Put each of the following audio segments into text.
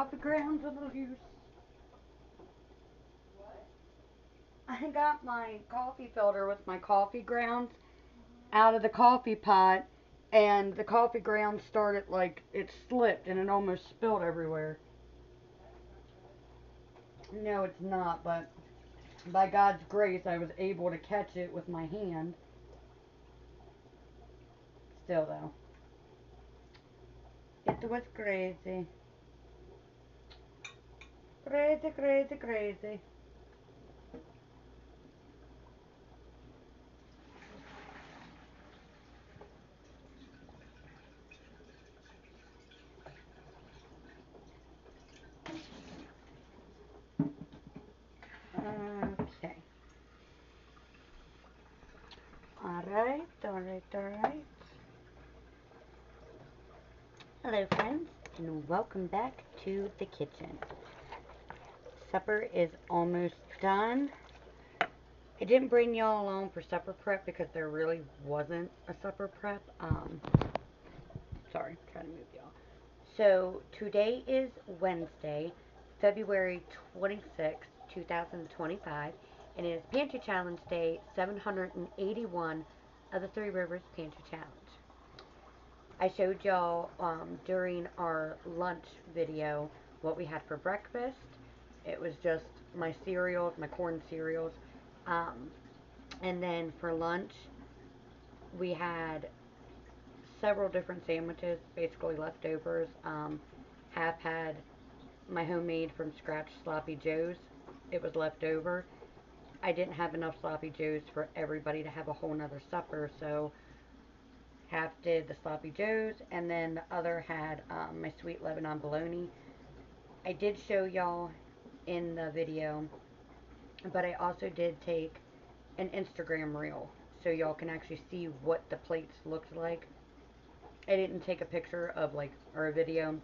coffee grounds with Loaves. I got my coffee filter with my coffee grounds out of the coffee pot, and the coffee grounds started like it slipped and it almost spilled everywhere. No, it's not, but by God's grace, I was able to catch it with my hand. Still, though, it was crazy. Crazy, crazy, crazy. Okay. Alright, alright, alright. Hello, friends, and welcome back to the kitchen. Supper is almost done. I didn't bring y'all along for supper prep because there really wasn't a supper prep. Sorry, trying to move y'all. So today is Wednesday, February 26th, 2025, and it is Pantry Challenge Day 781 of the Three Rivers Pantry Challenge. I showed y'all during our lunch video what we had for breakfast. It was just my cereals, my corn cereals. And then for lunch, we had several different sandwiches, basically leftovers. Half had my homemade from scratch sloppy joes. It was left over. I didn't have enough sloppy joes for everybody to have a whole nother supper, so half did the sloppy joes, and then the other had my sweet Lebanon bologna. I did show y'all in the video, but I also did take an Instagram reel so y'all can actually see what the plates looked like. I didn't take a picture of or a video,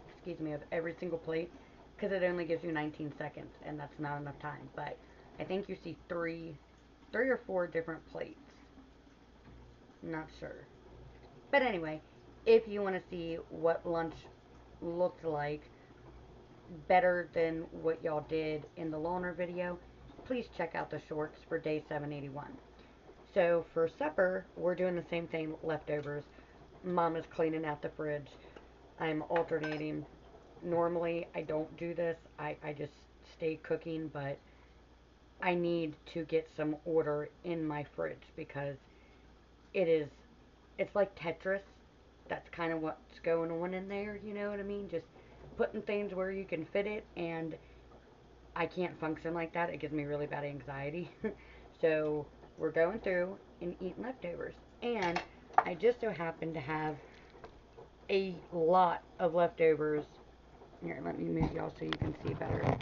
excuse me, of every single plate because it only gives you 19 seconds and that's not enough time. But I think you see three or four different plates. Not sure. But anyway, if you want to see what lunch looked like better than what y'all did in the loaner video, please check out the shorts for day 781. So for supper, we're doing the same thing, leftovers. Mom is cleaning out the fridge. I'm alternating. Normally, I don't do this. I just stay cooking, but I need to get some order in my fridge because it's like Tetris. That's kind of what's going on in there, you know what I mean? Just putting things where you can fit it, and I can't function like that. It gives me really bad anxiety. So we're going through and eating leftovers. And I just so happen to have a lot of leftovers. Here, let me move y'all so you can see better.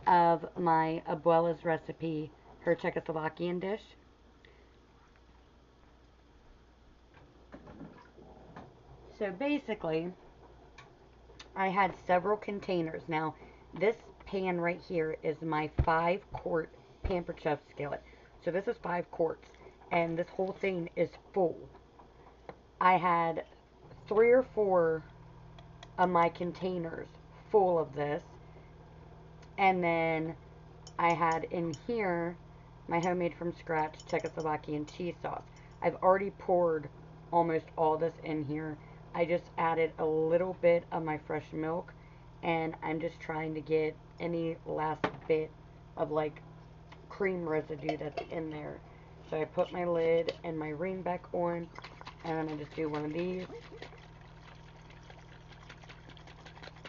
Of my abuela's recipe, her Czechoslovakian dish. So basically, I had several containers. Now, this pan right here is my 5-quart Pampered Chef skillet. So this is 5 quarts, and this whole thing is full. I had 3 or 4 of my containers full of this, and then I had in here my homemade from scratch Czechoslovakian cheese sauce. I've already poured almost all this in here. I just added a little bit of my fresh milk, and I'm just trying to get any last bit of cream residue that's in there. So I put my lid and my ring back on, and I just do one of these,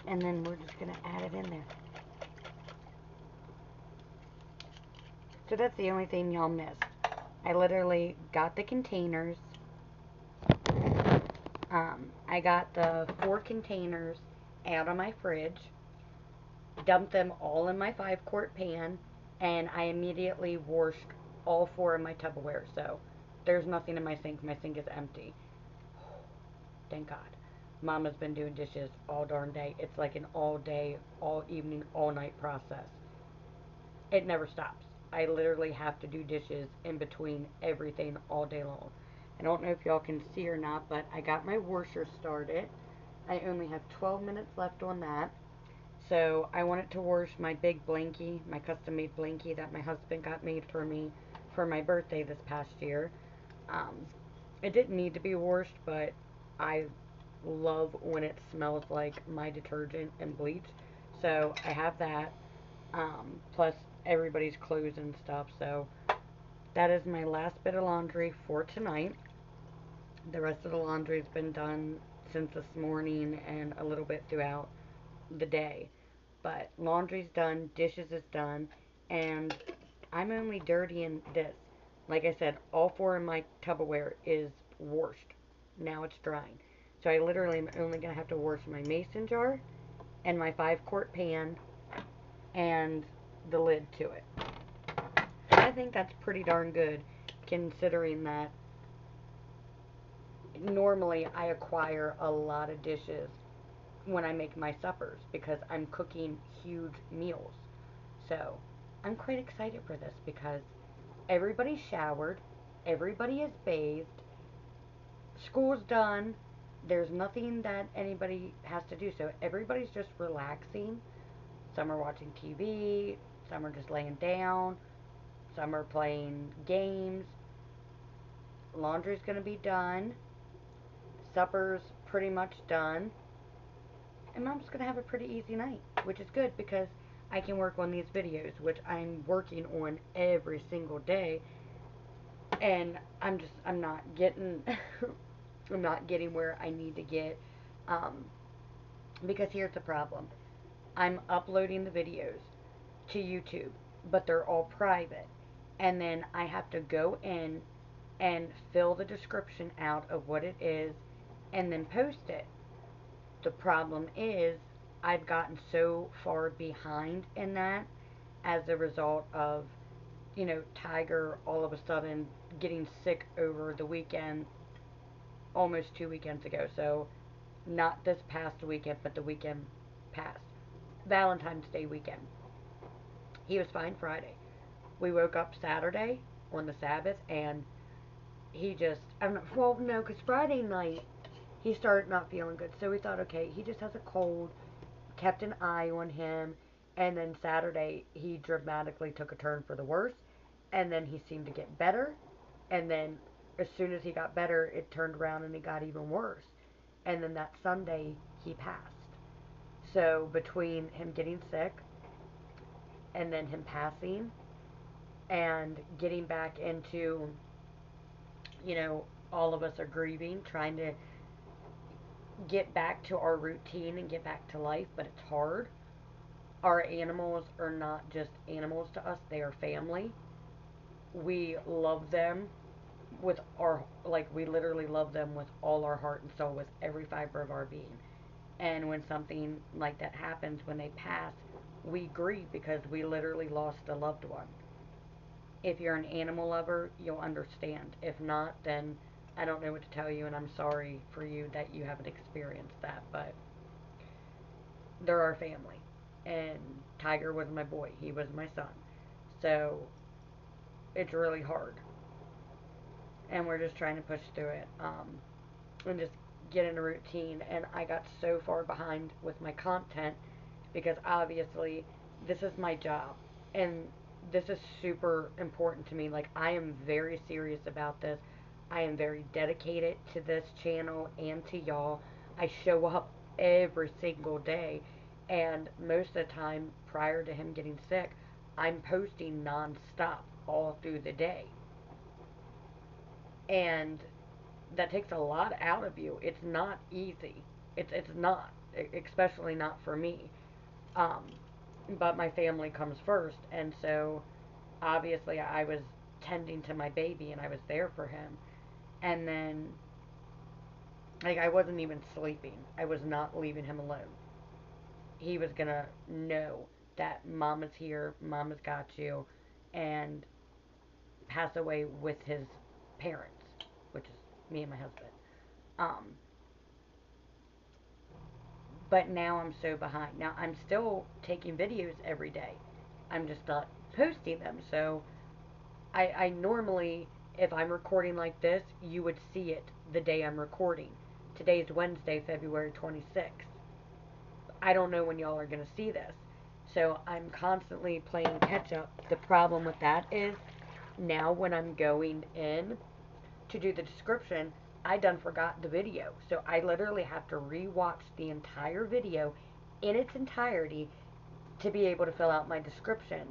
and then we're just gonna add it in there. So that's the only thing y'all missed. I literally got the containers. I got the 4 containers out of my fridge, dumped them all in my 5-quart pan, and I immediately washed all 4 of my Tupperware. So there's nothing in my sink. My sink is empty. Thank God. Mama's been doing dishes all darn day. It's like an all day, all evening, all night process. It never stops. I literally have to do dishes in between everything all day long. I don't know if y'all can see or not, but I got my washer started. I only have 12 minutes left on that. So I wanted to wash my big blankie, my custom made blankie that my husband got made for me for my birthday this past year. Um, it didn't need to be washed, but I love when it smells like my detergent and bleach. So I have that, plus everybody's clothes and stuff. So that is my last bit of laundry for tonight. The rest of the laundry's been done since this morning and a little bit throughout the day. But laundry's done, dishes is done, and I'm only dirtying this. Like I said, all four of my Tupperware is washed. Now it's drying. So I literally am only going to have to wash my mason jar and my 5-quart pan and the lid to it. I think that's pretty darn good considering that normally I acquire a lot of dishes when I make my suppers because I'm cooking huge meals. So I'm quite excited for this because everybody's showered, everybody is bathed, school's done, there's nothing that anybody has to do. So everybody's just relaxing. Some are watching TV, some are just laying down, some are playing games. Laundry's going to be done. Supper's pretty much done. And Mom's going to have a pretty easy night, which is good because I can work on these videos, which I'm working on every single day. And I'm not getting, I'm not getting where I need to get. Um, because here's the problem. I'm uploading the videos to YouTube, but they're all private. And then I have to go in and fill the description out of what it is and then post it. The problem is I've gotten so far behind in that as a result of, Tiger all of a sudden getting sick over the weekend, almost 2 weekends ago. So not this past weekend, but the weekend past. Valentine's Day weekend. He was fine Friday. We woke up Saturday on the Sabbath and he just, I don't know, well, no, because Friday night he started not feeling good. So we thought, okay, he just has a cold, kept an eye on him, and then Saturday he dramatically took a turn for the worse, and then he seemed to get better, and then as soon as he got better, it turned around and it got even worse. And then that Sunday he passed. So between him getting sick and then him passing and getting back into, all of us are grieving, trying to get back to our routine and get back to life, but it's hard. Our animals are not just animals to us, they are family. We love them with we literally love them with all our heart and soul, with every fiber of our being. And when something like that happens, when they pass, we grieve because we literally lost a loved one. If you're an animal lover, you'll understand. If not, then I don't know what to tell you, and I'm sorry for you that you haven't experienced that, but they're our family. And Tiger was my boy. He was my son. So it's really hard. And we're just trying to push through it, and just get in a routine. And I got so far behind with my content because obviously this is my job. And this is super important to me. Like, I am very serious about this. I am very dedicated to this channel and to y'all. I show up every single day. And most of the time, prior to him getting sick, I'm posting non-stop all through the day. And that takes a lot out of you. It's not easy. It's not, especially not for me. Um, but my family comes first, and so obviously I was tending to my baby and I was there for him. And then, like, I wasn't even sleeping. I was not leaving him alone. He was gonna know that Mama's here, Mama's got you, and pass away with his parents, which is me and my husband. Um, but now I'm so behind. Now I'm still taking videos every day. I'm just not posting them. So I normally, if I'm recording like this, you would see it the day I'm recording. Today's Wednesday, February 26th. I don't know when y'all are going to see this. So I'm constantly playing catch up. The problem with that is now when I'm going in to do the description, I done forgot the video. So I literally have to rewatch the entire video in its entirety to be able to fill out my description.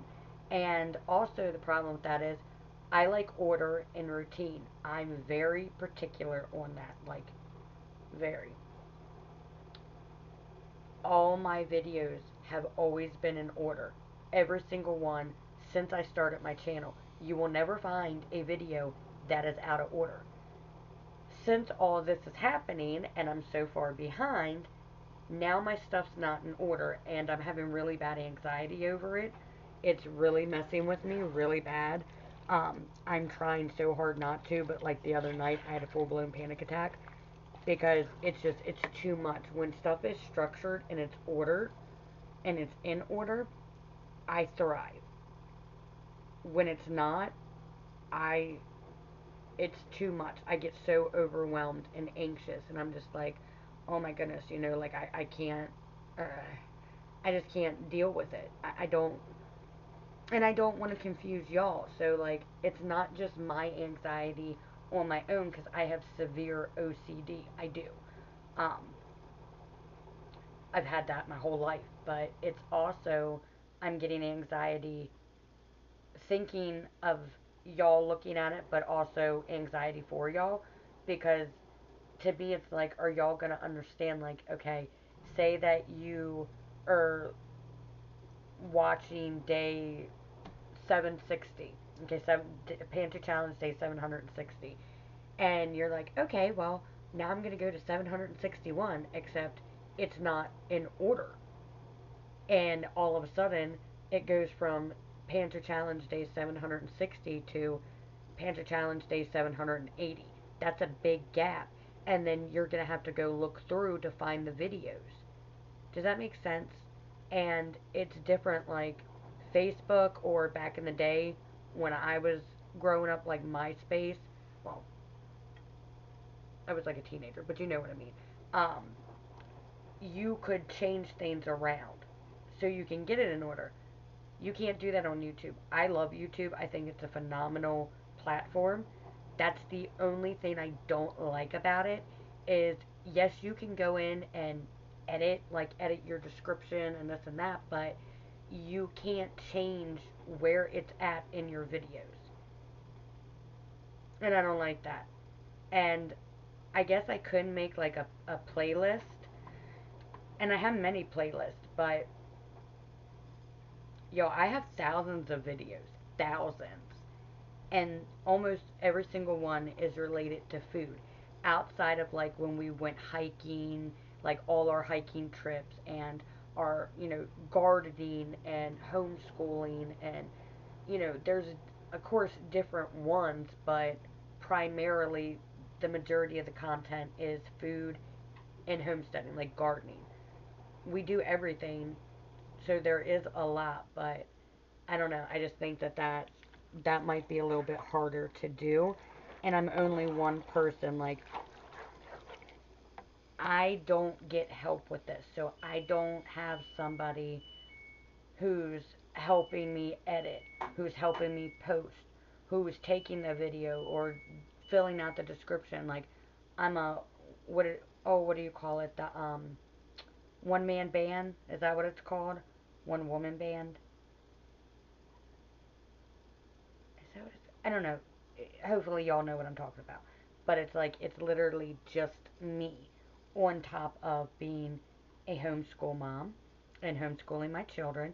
And also the problem with that is I like order and routine. I'm very particular on that, like very. All my videos have always been in order. Every single one since I started my channel. You will never find a video that is out of order. Since all this is happening and I'm so far behind, now my stuff's not in order and I'm having really bad anxiety over it. It's really messing with me really bad. I'm trying so hard not to, but like the other night I had a full blown panic attack because it's too much. When stuff is structured and it's ordered and it's in order, I thrive. When it's not, I it's too much. I get so overwhelmed and anxious, and I'm just like, oh my goodness, like I can't, uh, I just can't deal with it. I don't, and I don't want to confuse y'all. So like, it's not just my anxiety on my own because I have severe OCD. I do. Um, I've had that my whole life, but it's also I'm getting anxiety thinking of y'all looking at it, but also anxiety for y'all because to me it's like, are y'all gonna understand? Like, okay, say that you are watching day 760, okay, Pantry Challenge day 760, and you're like, okay, well now I'm gonna go to 761, except it's not in order, and all of a sudden it goes from Pantry Challenge day 760 to Pantry Challenge day 780. That's a big gap. And then you're going to have to go look through to find the videos. Does that make sense? And it's different like Facebook or back in the day when I was growing up, like MySpace. Well, I was like a teenager, but you know what I mean. Um, you could change things around so you can get it in order. You can't do that on YouTube. I love YouTube. I think it's a phenomenal platform. That's the only thing I don't like about it is yes, you can go in and edit your description and this and that, but you can't change where it's at in your videos. And I don't like that. And I guess I could make like a playlist. And I have many playlists, but yo, I have thousands of videos. Thousands. And almost every single one is related to food outside of like when we went hiking, like all our hiking trips and our gardening and homeschooling, and there's of course different ones, but primarily the majority of the content is food and homesteading, like gardening. We do everything, so there is a lot, but I don't know. I just think that might be a little bit harder to do. And I'm only one person. Like, I don't get help with this. So I don't have somebody who's helping me edit, who's helping me post, who's taking the video or filling out the description. Like, I'm a, what do you call it? The, one man band? Is that what it's called? One woman band? Is that what it's, I don't know. Hopefully y'all know what I'm talking about. But it's like it's literally just me on top of being a homeschool mom and homeschooling my children,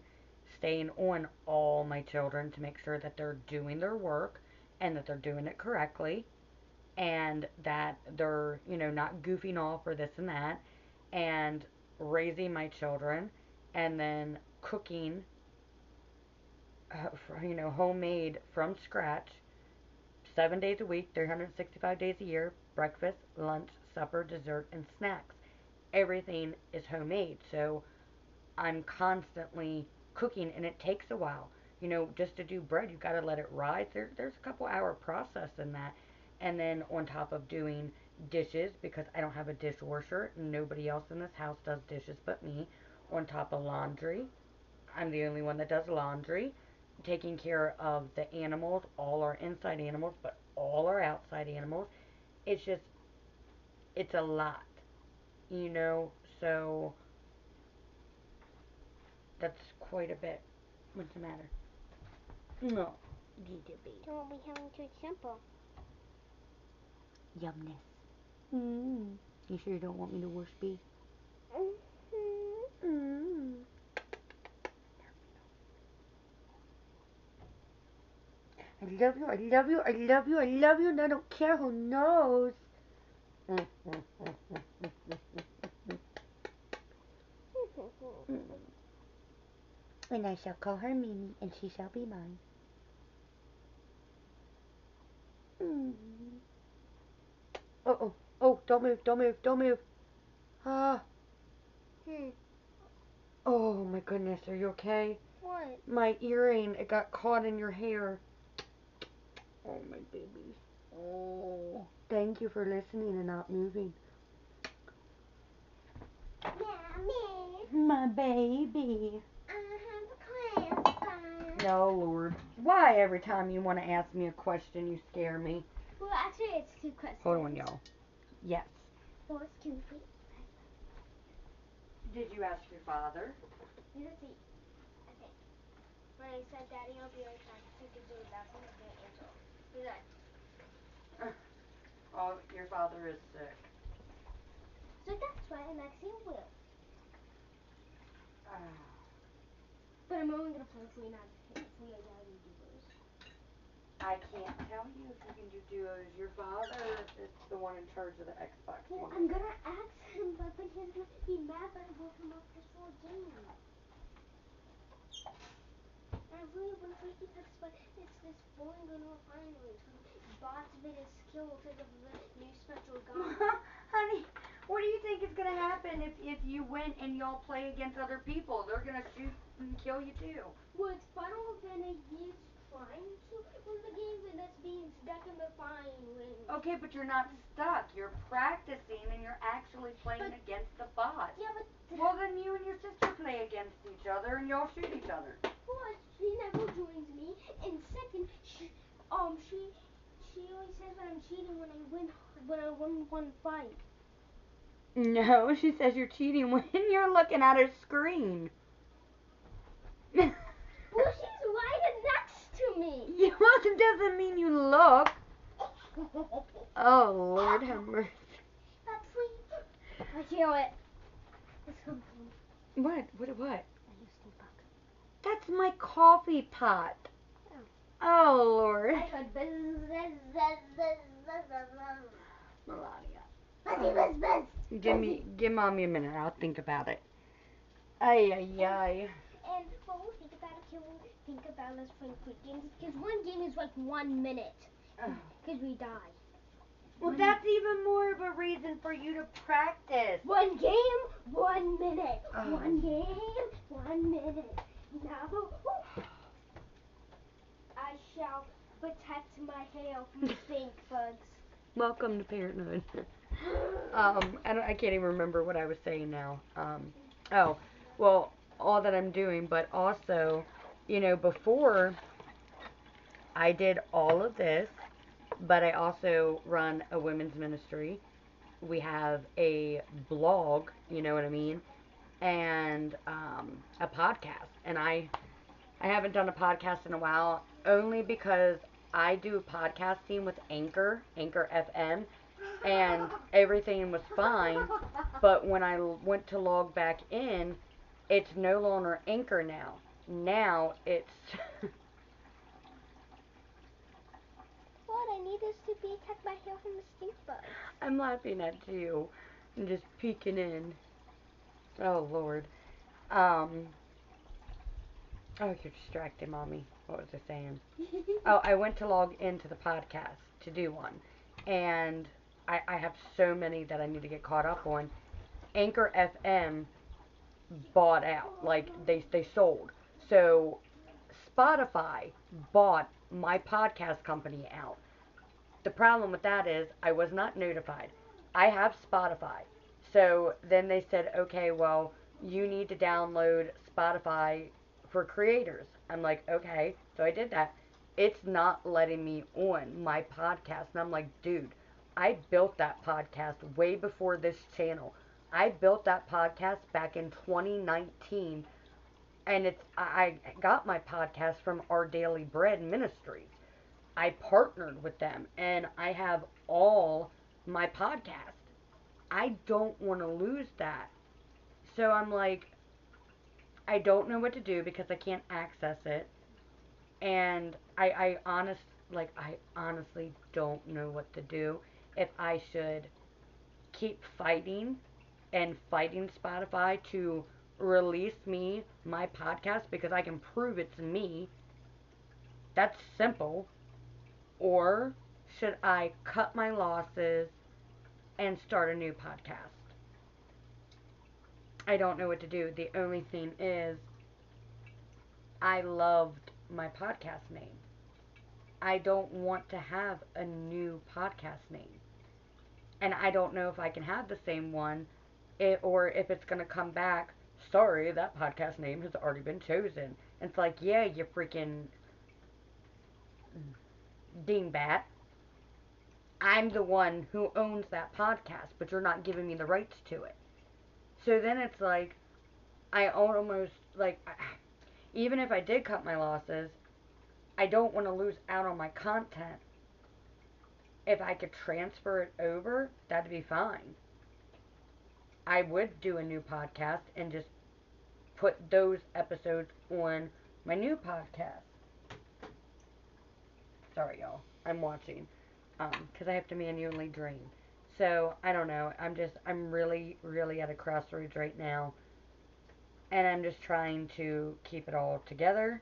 staying on all my children to make sure that they're doing their work and that they're doing it correctly and that they're, not goofing off or this and that, and raising my children and then cooking, homemade from scratch 7 days a week, 365 days a year, breakfast, lunch, supper, dessert, and snacks. Everything is homemade. So I'm constantly cooking, and it takes a while. Just to do bread, you've got to let it rise. There's a couple hour process in that. And then on top of doing dishes, because I don't have a dishwasher, nobody else in this house does dishes but me, on top of laundry. I'm the only one that does laundry. Taking care of the animals, all our inside animals, but all our outside animals. It's just, it's a lot, you know, so that's quite a bit. What's the matter? No. Don't be having too simple. Yumness. Mm. You sure you don't want me to wash beef? Mm-hmm. Mm. I love you, I love you, I love you, I love you, and I don't care who knows. And I shall call her Mimi, and she shall be mine. Mm. Oh, oh, oh, don't move, don't move, don't move. Ah. Oh my goodness, are you okay? What? My earring, it got caught in your hair. Oh, my baby. Oh. Thank you for listening and not moving. Mommy. My baby. I have a class. No, Lord. Why every time you want to ask me a question, you scare me? Well, actually, it's 2 questions. Hold on, y'all. Yes. What's 2 feet? Did you ask your father? Let's see. Okay. When I said, Daddy, I'll be right back, I could do that from the angel. He's like, Oh, your father is sick. so that's why Maxine will. But I'm only gonna play if we are allowed to do those. I can't tell you if you can do duos. Your father is the one in charge of the Xbox. Well, I'm gonna ask him, but then he's gonna be mad that I woke him up before game. I really want to play Apex, but it's this boring gun finally. Bots made a skill because of the new special gun. Honey, what do you think is going to happen if you win and y'all play against other people? They're going to shoot and kill you too. Well, it's funny when he's trying to win the game and that's being stuck in the fine when... Okay, but you're not stuck. You're practicing and you're actually playing against the bots. Yeah, but... Well, then you and your sister play against each other and y'all shoot each other. Well, she never joins me. And second, she always says that I'm cheating when I win one fight. No, she says you're cheating when you're looking at her screen. Well, she's right next to me. Yeah, well, it doesn't mean you look. Oh, Lord have mercy. That's sweet. I feel it. It's something. What? What? I use Steambox. That's my coffee pot. Oh, Lord. I heard buzz. Melania. Buzz. Give Mommy a minute. I'll think about it. Ay, ay, ay. And when we think about it, can we think about us playing quick games? Because one game is like 1 minute. Because we die. Well, that's even more of a reason for you to practice. 1 game, 1 minute. 1 game, 1 minute. Now, I shall protect my hair from stink bugs. Welcome to parenthood. I can't even remember what I was saying now. Oh, well, all that I'm doing, but also, before I did all of this, but I also run a women's ministry. We have a blog, you know what I mean, and a podcast. And I haven't done a podcast in a while, only because I do podcasting with Anchor FM, and everything was fine. But when I went to log back in, it's no longer Anchor now. Now it's What? I need this to protect my hair from the stink bugs. I'm laughing at you and just peeking in. Oh, Lord. Oh, you're distracted, Mommy. What was I saying? Oh, I went to log into the podcast to do one. And I have so many that I need to get caught up on. Anchor FM bought out. Like, they sold. So, Spotify bought my podcast company out. The problem with that is I was not notified. I have Spotify. So then they said, okay, well, you need to download Spotify for creators. I'm like, okay. So I did that. It's not letting me on my podcast. And I'm like, dude, I built that podcast way before this channel. I built that podcast back in 2019. And I got my podcast from Our Daily Bread Ministries. I partnered with them and I have all my podcast. I don't want to lose that. So I'm like, I don't know what to do because I can't access it. And I honestly don't know what to do. If I should keep fighting and fighting Spotify to release me my podcast because I can prove it's me. That's simple. Or should I cut my losses and start a new podcast? I don't know what to do. The only thing is, I loved my podcast name. I don't want to have a new podcast name. And I don't know if I can have the same one or if it's going to come back. Sorry, that podcast name has already been chosen. And it's like, yeah, you freaking dingbat. I'm the one who owns that podcast, but you're not giving me the rights to it. So then it's like, I almost, like, even if I did cut my losses, I don't want to lose out on my content. If I could transfer it over, that'd be fine. I would do a new podcast and just put those episodes on my new podcast. Sorry, y'all. I'm watching. Because I have to manually drain. So, I don't know. I'm really, really at a crossroads right now. And I'm just trying to keep it all together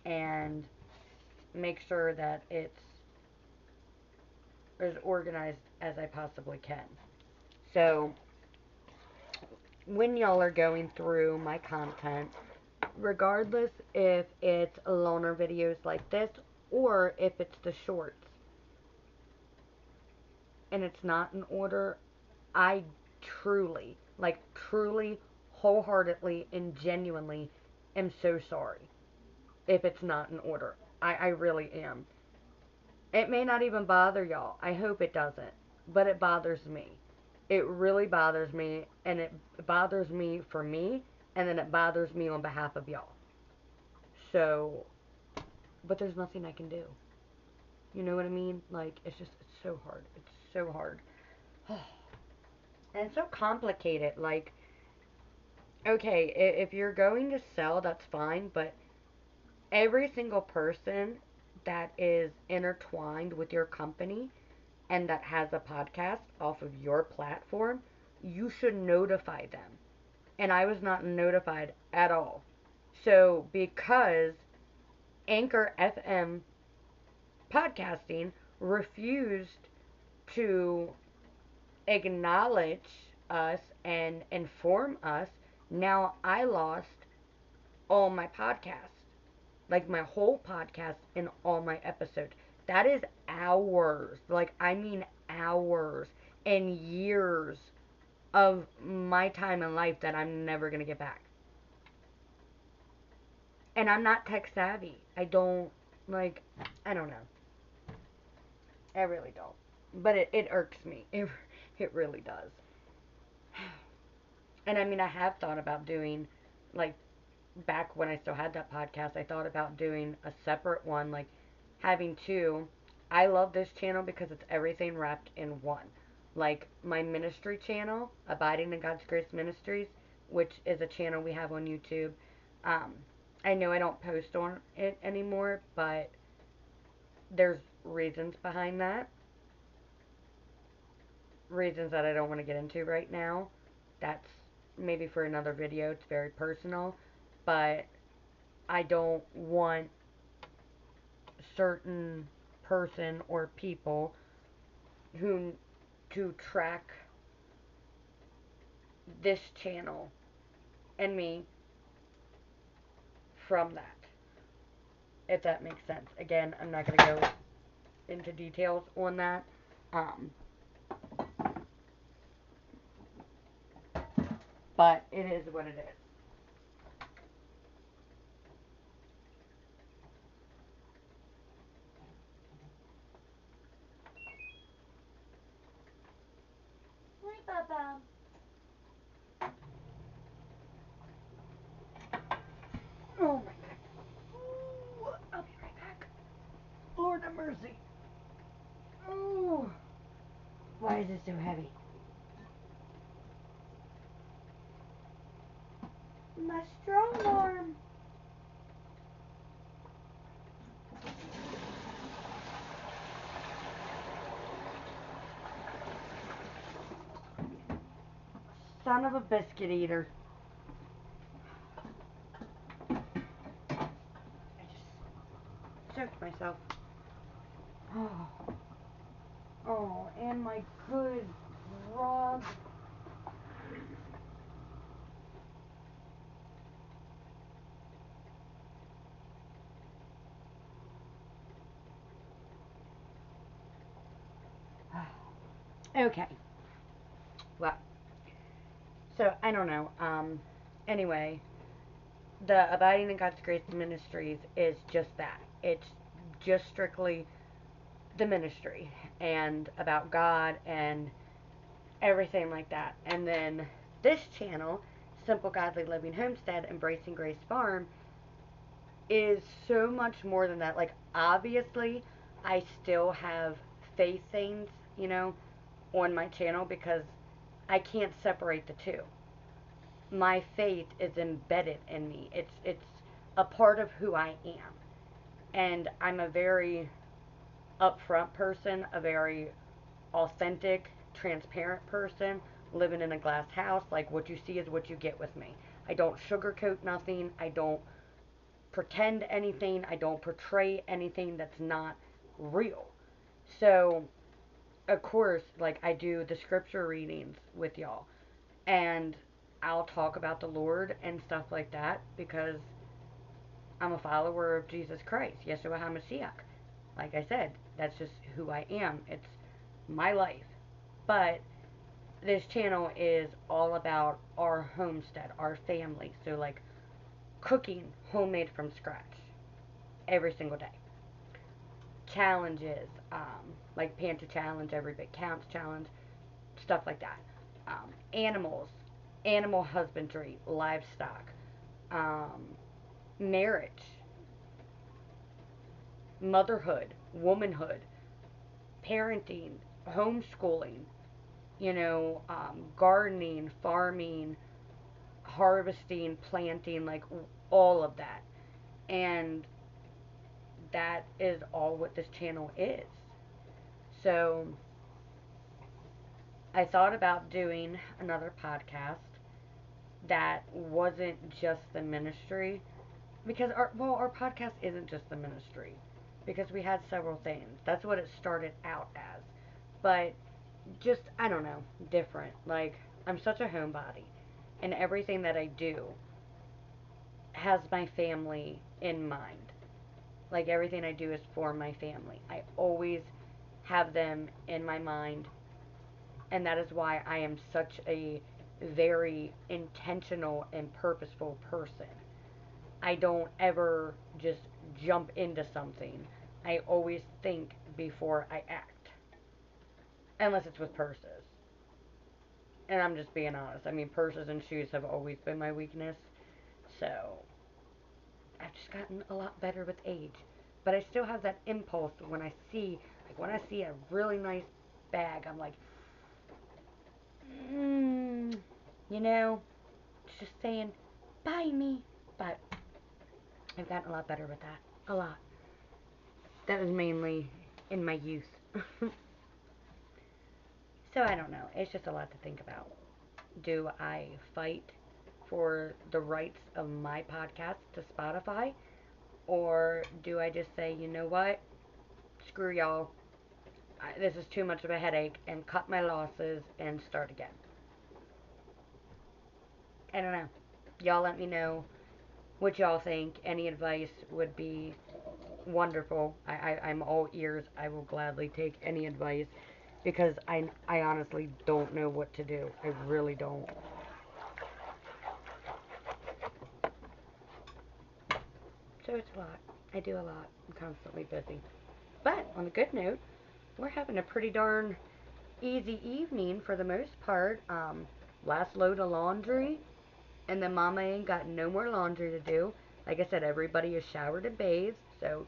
and make sure that it's as organized as I possibly can. So, when y'all are going through my content, regardless if it's loner videos like this or if it's the shorts and it's not in order, I truly, like truly, wholeheartedly, and genuinely am so sorry if it's not in order. I really am. It may not even bother y'all. I hope it doesn't. But it bothers me. It really bothers me. And it bothers me for me. And then it bothers me on behalf of y'all. So, but there's nothing I can do. You know what I mean? Like, it's so hard. It's so hard. And it's so complicated. Like, okay, if you're going to sell, that's fine. But every single person that is intertwined with your company and that has a podcast off of your platform, you should notify them. And I was not notified at all. So, because Anchor FM podcasting refused to acknowledge us and inform us, now I lost all my podcasts. Like my whole podcast and all my episodes. That is hours. Like, I mean hours and years of my time in life that I'm never going to get back. And I'm not tech savvy. I don't, like, I don't know. I really don't. But it irks me. It really does. And I mean, I have thought about doing, like, back when I still had that podcast, I thought about doing a separate one, like having two. I love this channel because it's everything wrapped in one. Like my ministry channel, Abiding in God's Grace Ministries, which is a channel we have on YouTube. Um, I know I don't post on it anymore, but there's reasons behind that. Reasons that I don't want to get into right now. That's maybe for another video. It's very personal. But I don't want certain person or people who to track this channel and me from that. If that makes sense. Again, I'm not going to go into details on that. Um, But it is what it is. Right, Papa. Oh my God. Ooh, I'll be right back. Lord have mercy. Ooh. Why is it so heavy? My strong arm. Son of a biscuit eater. I just choked myself. Oh. Oh, and my good rug. Okay. Well, so I don't know. Anyway, the Abiding in God's Grace Ministries is just that. It's just strictly the ministry and about God and everything like that. And then this channel, Simple Godly Living Homestead, Embracing Grace Farm, is so much more than that. Like, obviously, I still have faith things, on my channel because I can't separate the two. My faith is embedded in me. It's a part of who I am. And I'm a very upfront person, a very authentic, transparent person living in a glass house. Like, what you see is what you get with me. I don't sugarcoat nothing. I don't pretend anything. I don't portray anything that's not real. So, of course, like, I do the scripture readings with y'all. And I'll talk about the Lord and stuff like that because I'm a follower of Jesus Christ, Yeshua HaMashiach. Like I said, that's just who I am. It's my life. But this channel is all about our homestead, our family. So, like, cooking homemade from scratch every single day. Challenges, like Pantry challenge, every bit counts challenge, stuff like that. Animals, animal husbandry, livestock, um, marriage, motherhood, womanhood, parenting, homeschooling, gardening, farming, harvesting, planting, like all of that. And that is all what this channel is. So I thought about doing another podcast that wasn't just the ministry because our podcast isn't just the ministry because we had several things. That's what it started out as. But just I don't know, different. Like, I'm such a homebody and everything that I do has my family in mind. Like, everything I do is for my family. I always have them in my mind, and that is why I am such a very intentional and purposeful person. I don't ever just jump into something. I always think before I act. Unless it's with purses. And I'm just being honest. I mean, purses and shoes have always been my weakness. So, I've just gotten a lot better with age. But I still have that impulse when I see a really nice bag, I'm like, mm, you know, it's just saying, buy me. But I've gotten a lot better with that. A lot. That was mainly in my youth. So I don't know. It's just a lot to think about. Do I fight for the rights of my podcast to Spotify? Or do I just say, you know what? Screw y'all. This is too much of a headache and cut my losses and start again. I don't know. Y'all let me know what y'all think. Any advice would be wonderful. I'm all ears. I will gladly take any advice because I honestly don't know what to do. I really don't. So it's a lot. I do a lot. I'm constantly busy. But on a good note, we're having a pretty darn easy evening for the most part. Last load of laundry, and then Mama ain't got no more laundry to do. Like I said, everybody is showered and bathed, so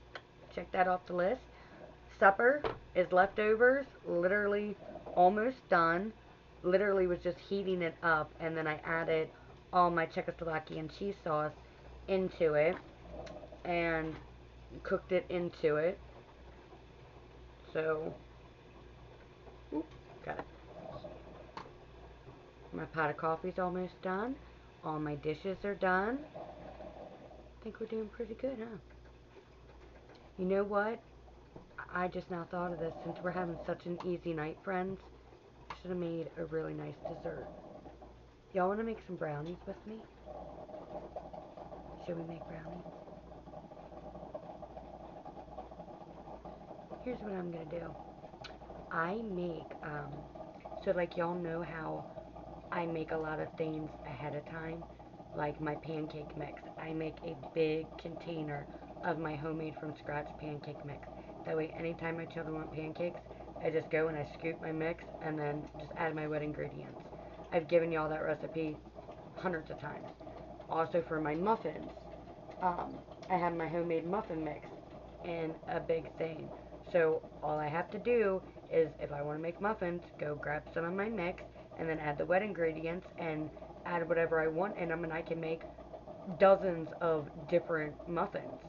check that off the list. Supper is leftovers, literally almost done. Literally was just heating it up, and then I added all my Czechoslovakian cheese sauce into it and cooked it into it. So, oop, got it. My pot of coffee's almost done. All my dishes are done. I think we're doing pretty good, huh? You know what? I just now thought of this. Since we're having such an easy night, friends, I should have made a really nice dessert. Y'all want to make some brownies with me? Should we make brownies? Here's what I'm going to do. I make, so like y'all know how I make a lot of things ahead of time, like my pancake mix. I make a big container of my homemade from scratch pancake mix. That way, anytime my children want pancakes, I just go and I scoop my mix and then just add my wet ingredients. I've given y'all that recipe hundreds of times. Also for my muffins, I have my homemade muffin mix in a big thing. So all I have to do is, if I want to make muffins, go grab some of my mix and then add the wet ingredients and add whatever I want in them, and I can make dozens of different muffins.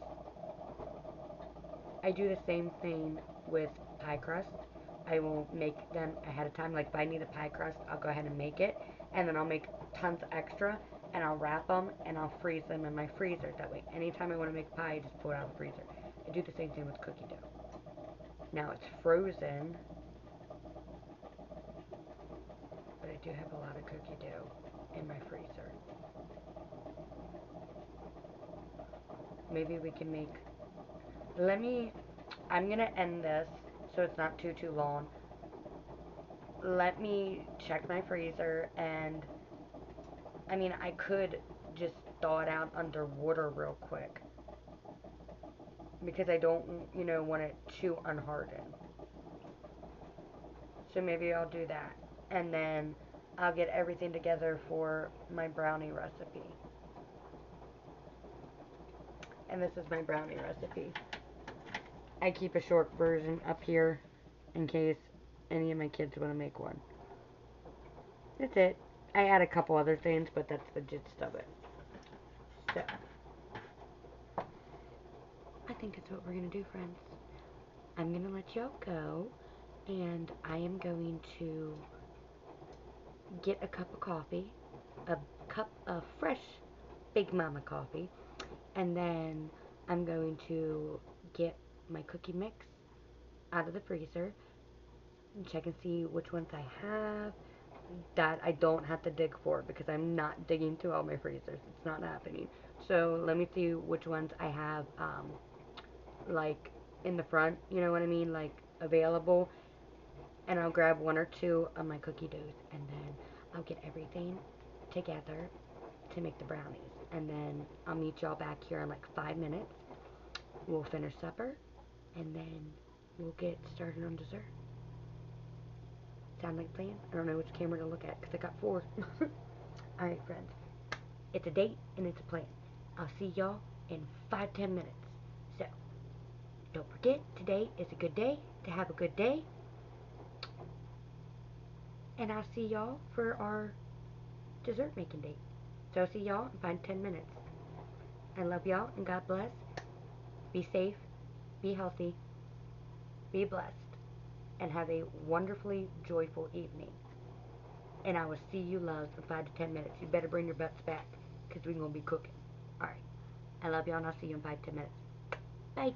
I do the same thing with pie crust. I will make them ahead of time. Like if I need a pie crust, I'll go ahead and make it, and then I'll make tons extra, and I'll wrap them, and I'll freeze them in my freezer. That way, anytime I want to make pie, I just pull it out of the freezer. I do the same thing with cookie dough. Now it's frozen, but I do have a lot of cookie dough in my freezer. Maybe we can make, I'm going to end this so it's not too long. Let me check my freezer, and I could just thaw it out under water real quick because I don't, want it too unhardened. So maybe I'll do that, and then I'll get everything together for my brownie recipe. And this is my brownie recipe. I keep a short version up here in case any of my kids want to make one. That's it. I add a couple other things, but that's the gist of it. So, I think that's what we're going to do, friends. I'm going to let y'all go, and I am going to get a cup of coffee, a cup of fresh Big Mama coffee, and then I'm going to get my cookie mix out of the freezer and check and see which ones I have that I don't have to dig for, because I'm not digging through all my freezers. It's not happening. So let me see which ones I have, like in the front, you know what I mean, like available, and I'll grab one or two of my cookie doughs, and then I'll get everything together to make the brownies, and then I'll meet y'all back here in like 5 minutes. We'll finish supper, and then we'll get started on dessert. Sound like a plan? I don't know which camera to look at because I got four. Alright, friends. It's a date and it's a plan. I'll see y'all in 5-10 minutes. So, don't forget, today is a good day to have a good day. And I'll see y'all for our dessert making date. So I'll see y'all in 5-10 minutes. I love y'all and God bless. Be safe, be healthy, be blessed, and have a wonderfully joyful evening. And I will see you loves in 5-10 minutes. You better bring your butts back because we're going to be cooking. Alright. I love y'all and I'll see you in 5-10 minutes. Bye.